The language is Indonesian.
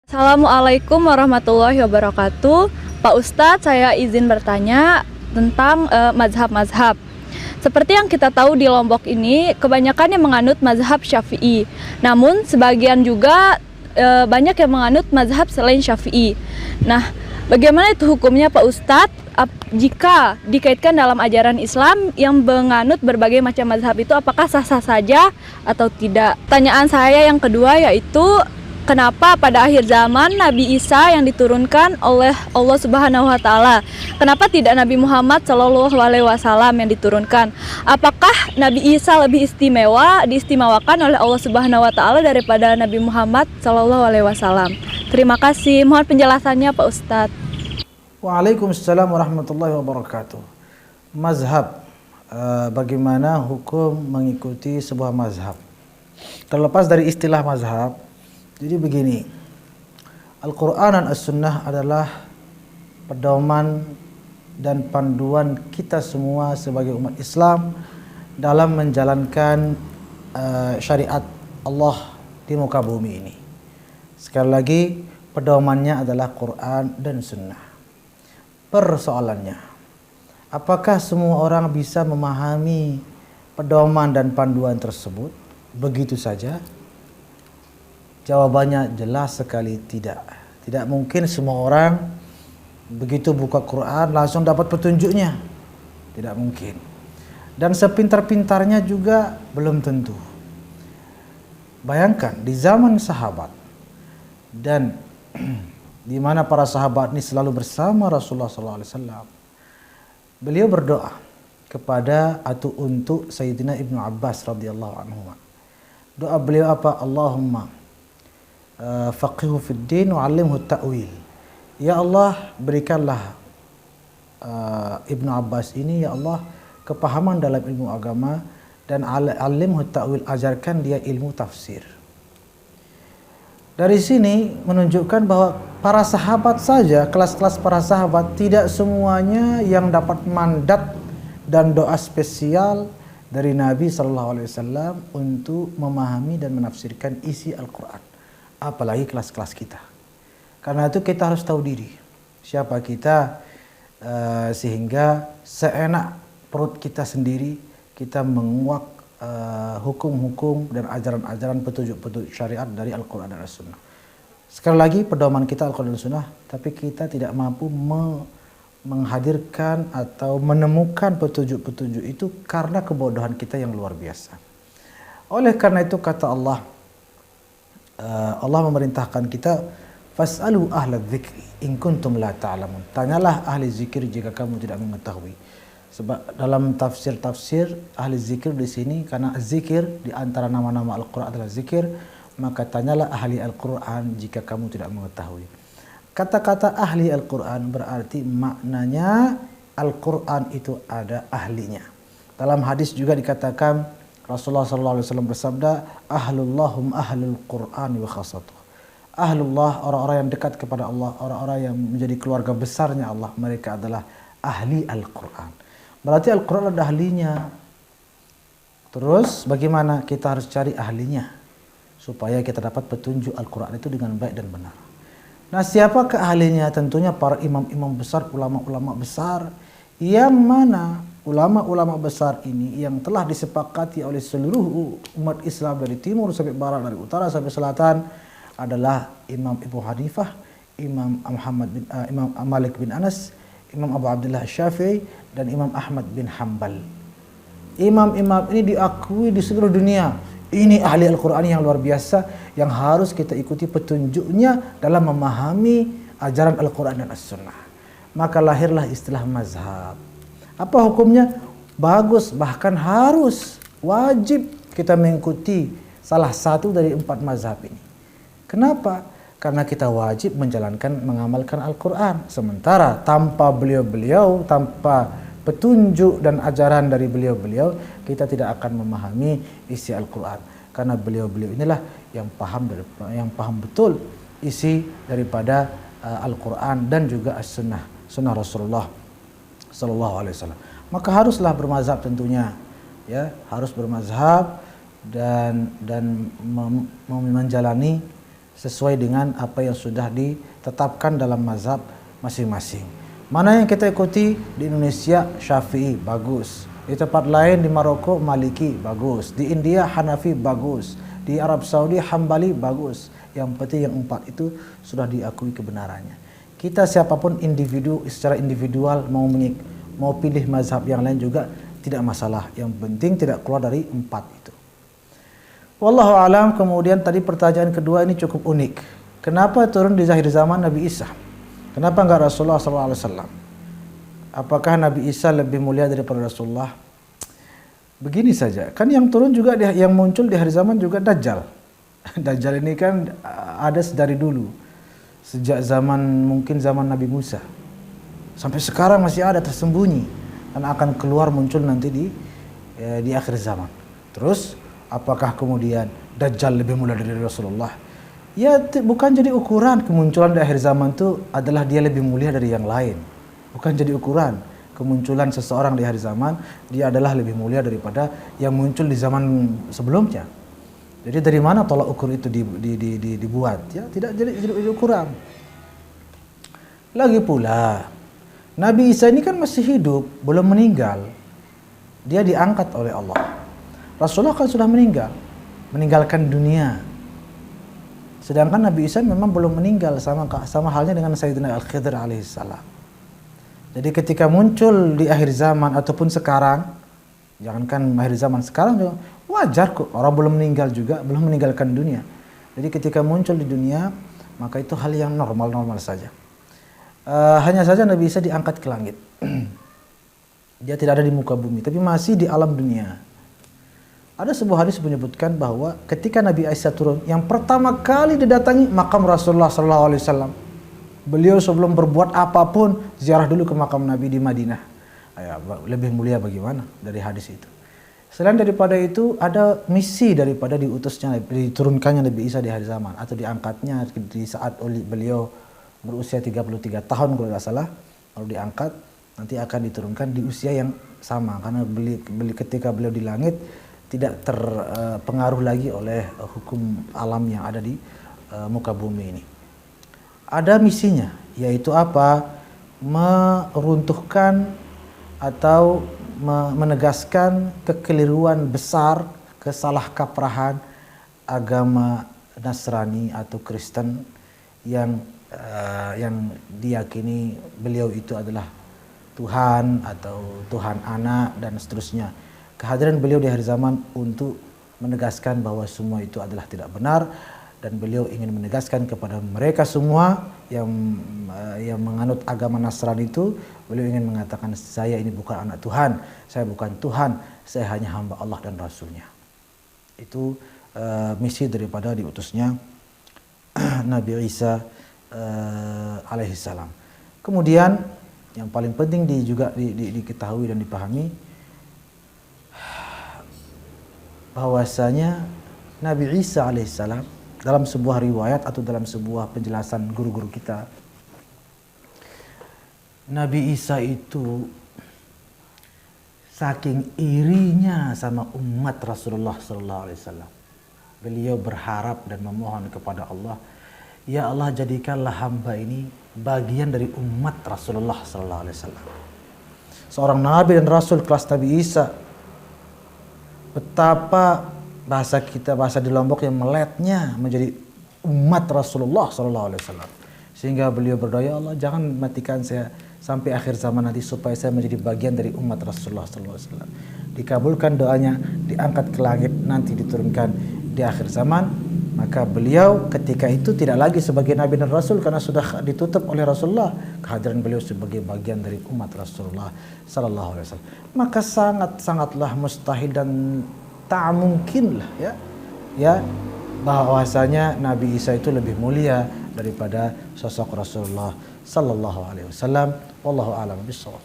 Assalamualaikum warahmatullahi wabarakatuh. Pak Ustadz, saya izin bertanya tentang mazhab-mazhab. Seperti yang kita tahu di Lombok ini, kebanyakan yang menganut mazhab Syafi'i. Namun sebagian juga banyak yang menganut mazhab selain Syafi'i. Nah, bagaimana itu hukumnya Pak Ustadz jika dikaitkan dalam ajaran Islam yang menganut berbagai macam mazhab itu, apakah sah-sah saja atau tidak? Pertanyaan saya yang kedua yaitu, kenapa pada akhir zaman Nabi Isa yang diturunkan oleh Allah Subhanahu wa taala? Kenapa tidak Nabi Muhammad Shallallahu alaihi wasallam yang diturunkan? Apakah Nabi Isa lebih diistimewakan oleh Allah Subhanahu wa taala daripada Nabi Muhammad Shallallahu alaihi wasallam? Terima kasih. Mohon penjelasannya Pak Ustadz. Waalaikumsalam warahmatullahi wabarakatuh. Mazhab, bagaimana hukum mengikuti sebuah mazhab? Terlepas dari istilah mazhab, jadi begini, Al-Quran dan As-Sunnah adalah pedoman dan panduan kita semua sebagai umat Islam dalam menjalankan syariat Allah di muka bumi ini. Sekali lagi, pedomannya adalah Quran dan Sunnah. Persoalannya, apakah semua orang bisa memahami pedoman dan panduan tersebut begitu saja? Jawabannya jelas sekali tidak. Tidak mungkin semua orang begitu buka Quran langsung dapat petunjuknya. Tidak mungkin. Dan sepintar-pintarnya juga belum tentu. Bayangkan di zaman sahabat dan di mana para sahabat ini selalu bersama Rasulullah SAW. Beliau berdoa kepada atau untuk Sayyidina Ibnu Abbas radhiyallahu anhu. Doa beliau apa? Allahumma faqihu fid din wa 'allimhu ta'wil. Ya Allah, berikanlah Ibnu Abbas ini ya Allah kepahaman dalam ilmu agama, dan 'allimhu ta'wil, ajarkan dia ilmu tafsir. Dari sini menunjukkan bahwa para sahabat saja, kelas-kelas para sahabat, tidak semuanya yang dapat mandat dan doa spesial dari Nabi SAW untuk memahami dan menafsirkan isi Al-Quran. Apalagi kelas-kelas kita. Karena itu kita harus tahu diri. Siapa kita, sehingga seenak perut kita sendiri, kita menguak hukum-hukum dan ajaran-ajaran petunjuk-petunjuk syariat dari Al-Quran dan As-Sunnah. Sekali lagi, pedoman kita Al-Quran dan As-Sunnah, tapi kita tidak mampu menghadirkan atau menemukan petunjuk-petunjuk itu karena kebodohan kita yang luar biasa. Oleh karena itu kata Allah, Allah memerintahkan kita, fas'alu ahla dzikri in kuntum la ta'lamun. Tanyalah ahli zikir jika kamu tidak mengetahui. Sebab dalam tafsir ahli zikir di sini, karena zikir di antara nama-nama Al-Quran adalah zikir, maka tanyalah ahli Al-Quran jika kamu tidak mengetahui. Kata-kata ahli Al-Quran berarti maknanya Al-Quran itu ada ahlinya. Dalam hadis juga dikatakan, Rasulullah SAW bersabda, ahlullahum ahlul Quran wa khasatuh. Ahlullah, orang-orang yang dekat kepada Allah, orang-orang yang menjadi keluarga besarnya Allah, mereka adalah ahli Al-Quran. Berarti Al-Quran ada ahlinya. Terus bagaimana? Kita harus cari ahlinya supaya kita dapat petunjuk Al-Quran itu dengan baik dan benar. Nah, siapakah ahlinya? Tentunya para imam-imam besar, ulama-ulama besar, yang mana ulama-ulama besar ini yang telah disepakati oleh seluruh umat Islam dari timur sampai barat, dari utara sampai selatan, adalah Imam Abu Hanifah, Imam Malik bin Anas, Imam Abu Abdullah Syafi'i, dan Imam Ahmad bin Hanbal. Imam-imam ini diakui di seluruh dunia. Ini ahli Al-Quran yang luar biasa, yang harus kita ikuti petunjuknya dalam memahami ajaran Al-Quran dan As-Sunnah. Maka lahirlah istilah mazhab. Apa hukumnya? Bagus, bahkan harus, wajib kita mengikuti salah satu dari 4 mazhab ini. Kenapa? Karena kita wajib mengamalkan Al-Quran. Sementara tanpa beliau-beliau, tanpa petunjuk dan ajaran dari beliau-beliau, kita tidak akan memahami isi Al-Quran. Karena beliau-beliau inilah yang paham betul isi daripada Al-Quran dan juga As-Sunnah, Sunnah Rasulullah SAW. Maka haruslah bermazhab tentunya, ya, harus bermazhab dan menjalani sesuai dengan apa yang sudah ditetapkan dalam mazhab masing-masing. Mana yang kita ikuti di Indonesia Syafi'i, bagus. Di tempat lain di Maroko Maliki, bagus. Di India Hanafi, bagus. Di Arab Saudi Hambali, bagus. Yang penting yang 4 itu sudah diakui kebenarannya. Kita siapapun individu secara individual mau pilih mazhab yang lain juga tidak masalah. Yang penting tidak keluar dari 4 itu. Wallahu alam. Kemudian tadi pertanyaan kedua ini cukup unik. Kenapa turun di akhir zaman Nabi Isa? Kenapa enggak Rasulullah SAW? Apakah Nabi Isa lebih mulia daripada Rasulullah? Begini saja, kan yang turun juga yang muncul di hari zaman juga Dajjal. Dajjal ini kan ada dari dulu, sejak mungkin zaman Nabi Musa sampai sekarang masih ada tersembunyi dan akan keluar muncul nanti di akhir zaman. Terus apakah kemudian Dajjal lebih mulia dari Rasulullah? Ya bukan jadi ukuran kemunculan di akhir zaman itu adalah dia lebih mulia dari yang lain. Bukan jadi ukuran kemunculan seseorang di hari zaman dia adalah lebih mulia daripada yang muncul di zaman sebelumnya. Jadi dari mana tolak ukur itu dibuat? Ya tidak jadi ukuran. Lagi pula Nabi Isa ini kan masih hidup, belum meninggal. Dia diangkat oleh Allah. Rasulullah kan sudah meninggal, meninggalkan dunia. Sedangkan Nabi Isa memang belum meninggal, sama halnya dengan Sayyidina Al-Khidir alaihissalam. Jadi ketika muncul di akhir zaman ataupun sekarang, jangankan akhir zaman sekarang juga wajar kok, orang belum meninggal juga, belum meninggalkan dunia. Jadi ketika muncul di dunia, maka itu hal yang normal-normal saja. Hanya saja Nabi Isa diangkat ke langit. Dia tidak ada di muka bumi, tapi masih di alam dunia. Ada sebuah hadis menyebutkan bahwa ketika Nabi Isa turun, yang pertama kali didatangi makam Rasulullah SAW. Beliau sebelum berbuat apapun ziarah dulu ke makam Nabi di Madinah. Ya, lebih mulia bagaimana dari hadis itu. Selain daripada itu ada misi daripada diturunkannya Nabi Isa di hari zaman atau diangkatnya di saat beliau berusia 33 tahun kalau tidak salah, lalu diangkat, nanti akan diturunkan di usia yang sama karena ketika beliau di langit tidak terpengaruh lagi oleh hukum alam yang ada di muka bumi ini. Ada misinya, yaitu apa? Meruntuhkan atau menegaskan kekeliruan besar, kesalahkaprahan agama Nasrani atau Kristen yang diyakini beliau itu adalah Tuhan atau Tuhan anak dan seterusnya. Kehadiran beliau di akhir zaman untuk menegaskan bahwa semua itu adalah tidak benar. Dan beliau ingin menegaskan kepada mereka semua yang menganut agama Nasrani itu, beliau ingin mengatakan saya ini bukan anak Tuhan, saya bukan Tuhan, saya hanya hamba Allah dan Rasulnya. Itu misi daripada diutusnya Nabi Isa alaihissalam. Kemudian yang paling penting juga diketahui dan dipahami bahwasanya Nabi Isa alaihissalam dalam sebuah riwayat atau dalam sebuah penjelasan guru-guru kita, Nabi Isa itu saking irinya sama umat Rasulullah SAW, beliau berharap dan memohon kepada Allah, ya Allah jadikanlah hamba ini bagian dari umat Rasulullah SAW. Seorang Nabi dan Rasul kelas Nabi Isa, betapa bahasa di Lombok yang meletnya menjadi umat Rasulullah SAW. Sehingga beliau berdoa, ya Allah jangan matikan saya sampai akhir zaman nanti supaya saya menjadi bagian dari umat Rasulullah SAW. Dikabulkan doanya, diangkat ke langit, nanti diturunkan di akhir zaman. Maka beliau ketika itu tidak lagi sebagai Nabi dan Rasul karena sudah ditutup oleh Rasulullah. Kehadiran beliau sebagai bagian dari umat Rasulullah SAW. Maka sangatlah mustahil dan tak mungkin lah ya bahwasanya Nabi Isa itu lebih mulia daripada sosok Rasulullah sallallahu alaihi wasallam. Wallahu a'lam bishawab.